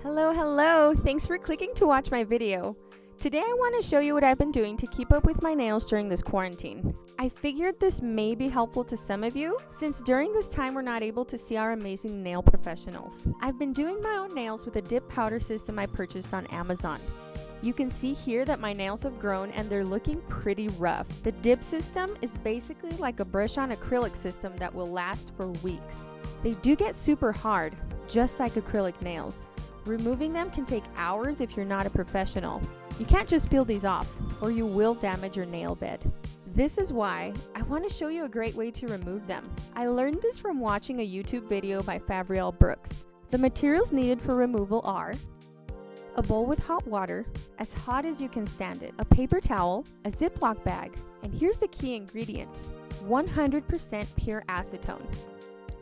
Hello! Thanks for clicking to watch my video. Today I want to show you what I've been doing to keep up with my nails during this quarantine. I figured this may be helpful to some of you, since during this time we're not able to see our amazing nail professionals. I've been doing my own nails with a dip powder system I purchased on Amazon. You can see here that my nails have grown and they're looking pretty rough. The dip system is basically like a brush-on acrylic system that will last for weeks. They do get super hard, just like acrylic nails. Removing them can take hours if you're not a professional. You can't just peel these off, or you will damage your nail bed. This is why I want to show you a great way to remove them. I learned this from watching a YouTube video by Favrielle Brooks. The materials needed for removal are a bowl with hot water, as hot as you can stand it, a paper towel, a Ziploc bag, and here's the key ingredient, 100% pure acetone.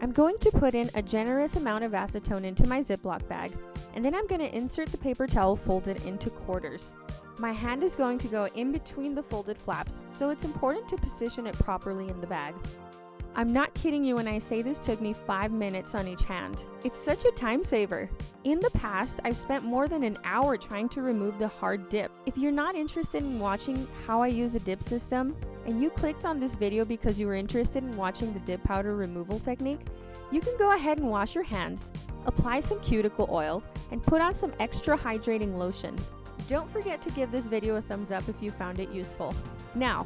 I'm going to put in a generous amount of acetone into my Ziploc bag, and then I'm going to insert the paper towel folded into quarters. My hand is going to go in between the folded flaps, so it's important to position it properly in the bag. I'm not kidding you when I say this took me 5 minutes on each hand. It's such a time saver. In the past, I've spent more than an hour trying to remove the hard dip. If you're not interested in watching how I use the dip system, and you clicked on this video because you were interested in watching the dip powder removal technique, you can go ahead and wash your hands, apply some cuticle oil, and put on some extra hydrating lotion. Don't forget to give this video a thumbs up if you found it useful. Now,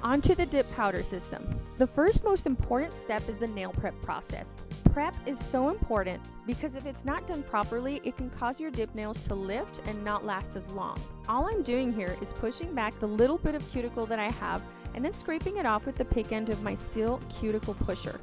onto the dip powder system. The first most important step is the nail prep process. Prep is so important because if it's not done properly, it can cause your dip nails to lift and not last as long. All I'm doing here is pushing back the little bit of cuticle that I have and then scraping it off with the pick end of my steel cuticle pusher.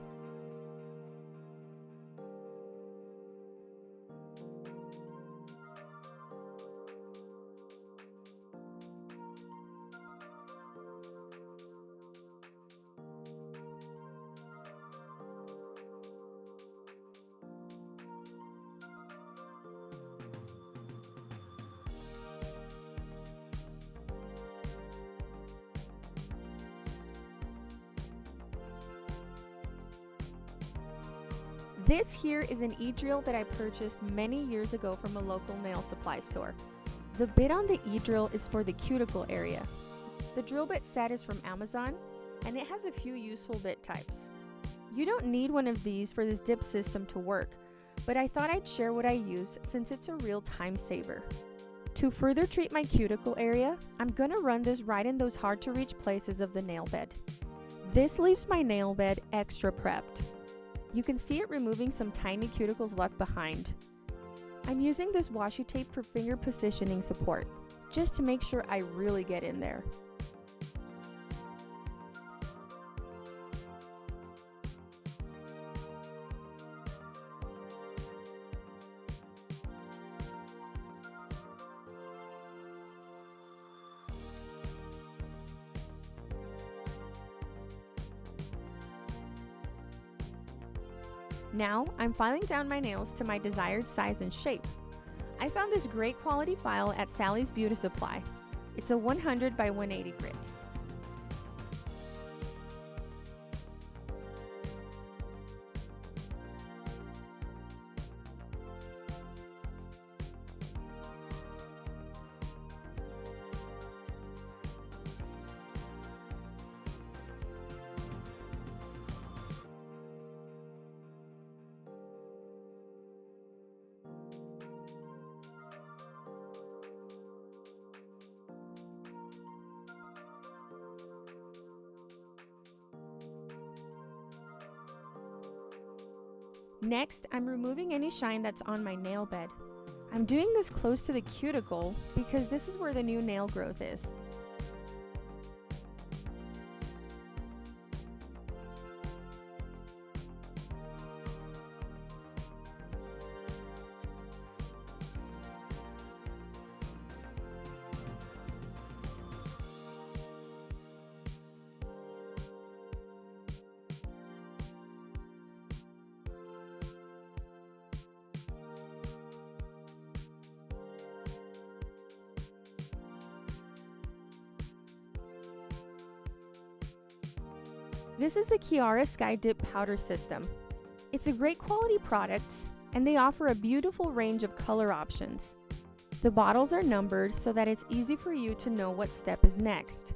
This here is an e-drill that I purchased many years ago from a local nail supply store. The bit on the e-drill is for the cuticle area. The drill bit set is from Amazon, and it has a few useful bit types. You don't need one of these for this dip system to work, but I thought I'd share what I use since it's a real time saver. To further treat my cuticle area, I'm gonna run this right in those hard to reach places of the nail bed. This leaves my nail bed extra prepped. You can see it removing some tiny cuticles left behind. I'm using this washi tape for finger positioning support, just to make sure I really get in there. Now, I'm filing down my nails to my desired size and shape. I found this great quality file at Sally's Beauty Supply. It's a 100 by 180 grit. Next, I'm removing any shine that's on my nail bed. I'm doing this close to the cuticle because this is where the new nail growth is. This is the Kiara Sky Dip Powder System. It's a great quality product. and they offer a beautiful range of color options. The bottles are numbered so that it's easy for you to know what step is next.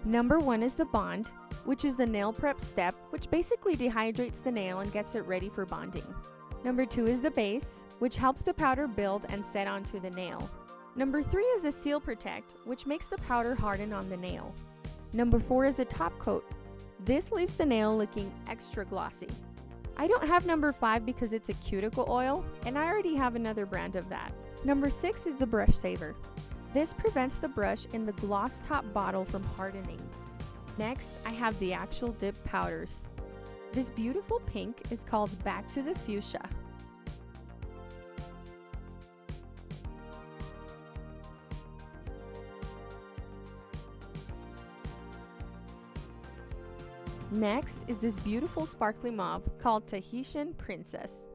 Number 1 is the bond, which is the nail prep step, which basically dehydrates the nail and gets it ready for bonding. Number 2 is the base, which helps the powder build and set onto the nail. Number 3 is the seal protect, which makes the powder harden on the nail. Number 4 is the top coat. This leaves the nail looking extra glossy. I don't have number 5 because it's a cuticle oil, and I already have another brand of that. Number 6 is the brush saver. This prevents the brush in the gloss top bottle from hardening. Next, I have the actual dip powders. This beautiful pink is called Back to the Fuchsia. Next is this beautiful sparkly mauve called Tahitian Princess.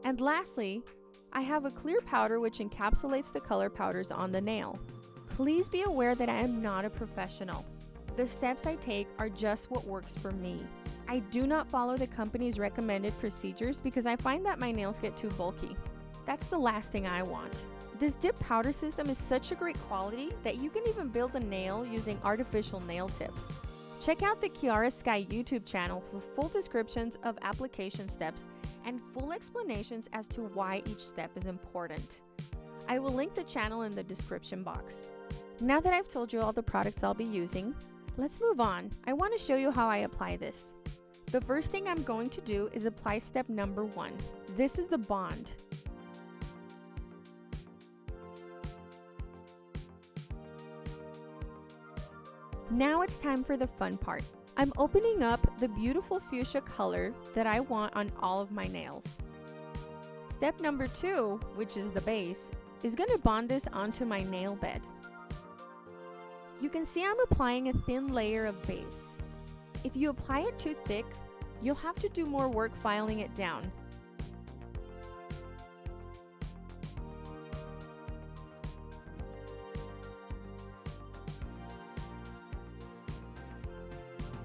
And lastly, I have a clear powder which encapsulates the color powders on the nail. Please be aware that I am not a professional. The steps I take are just what works for me. I do not follow the company's recommended procedures because I find that my nails get too bulky. That's the last thing I want. This dip powder system is such a great quality that you can even build a nail using artificial nail tips. Check out the Kiara Sky YouTube channel for full descriptions of application steps and full explanations as to why each step is important. I will link the channel in the description box. Now that I've told you all the products I'll be using, let's move on. I want to show you how I apply this. The first thing I'm going to do is apply step number 1. This is the bond. Now it's time for the fun part. I'm opening up the beautiful fuchsia color that I want on all of my nails. Step number 2, which is the base, is going to bond this onto my nail bed. You can see I'm applying a thin layer of base. If you apply it too thick, you'll have to do more work filing it down.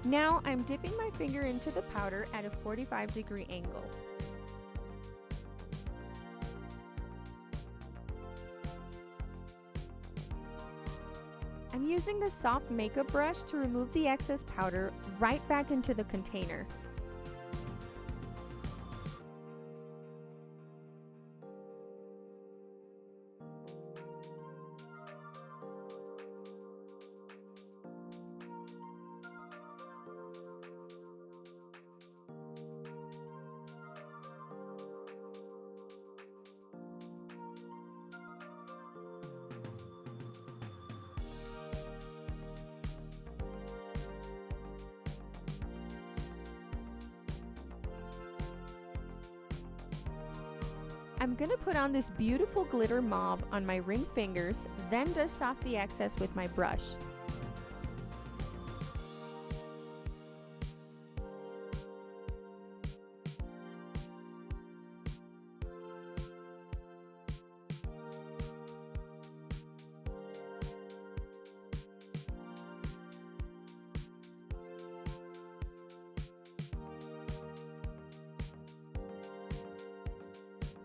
Now I'm dipping my finger into the powder at a 45-degree angle. I'm using the soft makeup brush to remove the excess powder right back into the container. I'm gonna put on this beautiful glitter mauve on my ring fingers, then dust off the excess with my brush.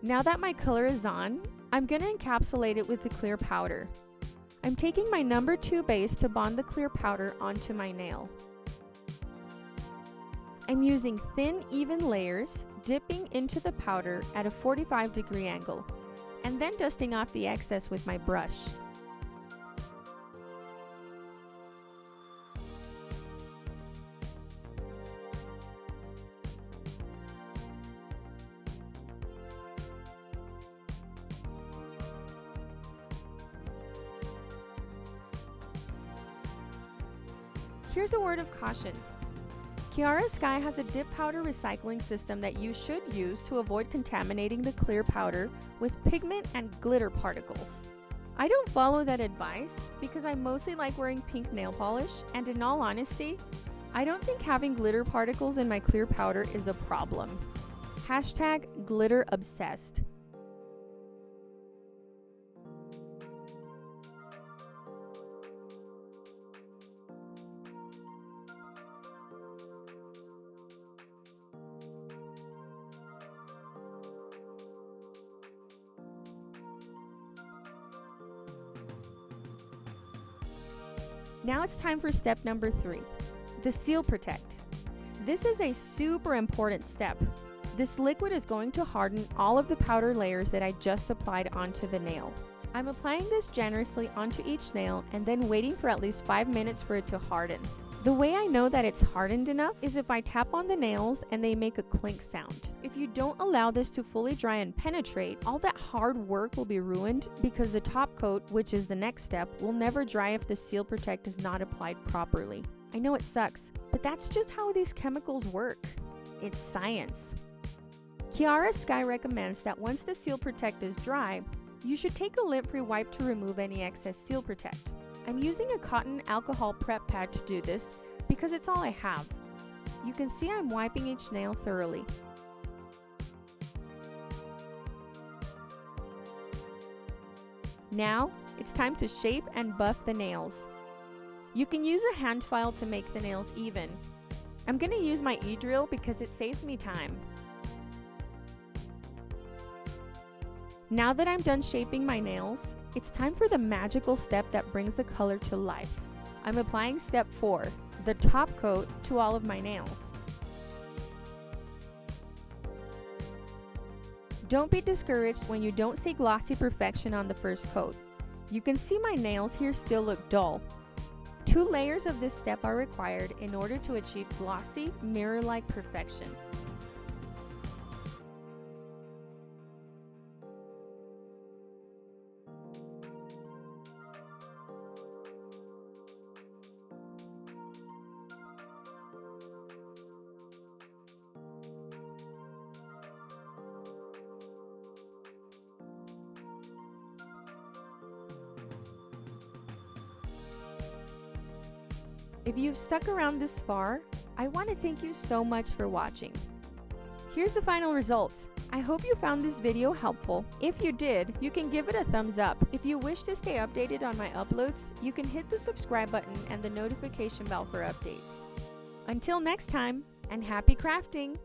Now that my color is on, I'm going to encapsulate it with the clear powder. I'm taking my number 2 base to bond the clear powder onto my nail. I'm using thin, even layers, dipping into the powder at a 45-degree angle, and then dusting off the excess with my brush. Here's a word of caution. Kiara Sky has a dip powder recycling system that you should use to avoid contaminating the clear powder with pigment and glitter particles. I don't follow that advice because I mostly like wearing pink nail polish, and in all honesty, I don't think having glitter particles in my clear powder is a problem. #GlitterObsessed. Now it's time for step number 3, the Seal Protect. This is a super important step. This liquid is going to harden all of the powder layers that I just applied onto the nail. I'm applying this generously onto each nail and then waiting for at least 5 minutes for it to harden. The way I know that it's hardened enough is if I tap on the nails and they make a clink sound. If you don't allow this to fully dry and penetrate, all that hard work will be ruined because the top coat, which is the next step, will never dry if the Seal Protect is not applied properly. I know it sucks, but that's just how these chemicals work. It's science. Kiara Sky recommends that once the Seal Protect is dry, you should take a lint-free wipe to remove any excess Seal Protect. I'm using a cotton alcohol prep pad to do this because it's all I have. You can see I'm wiping each nail thoroughly. Now, it's time to shape and buff the nails. You can use a hand file to make the nails even. I'm going to use my e-drill because it saves me time. Now that I'm done shaping my nails, it's time for the magical step that brings the color to life. I'm applying step 4, the top coat, to all of my nails. Don't be discouraged when you don't see glossy perfection on the first coat. You can see my nails here still look dull. 2 layers of this step are required in order to achieve glossy, mirror-like perfection. If you've stuck around this far, I want to thank you so much for watching. Here's the final results. I hope you found this video helpful. If you did, you can give it a thumbs up. If you wish to stay updated on my uploads, you can hit the subscribe button and the notification bell for updates. Until next time, and happy crafting!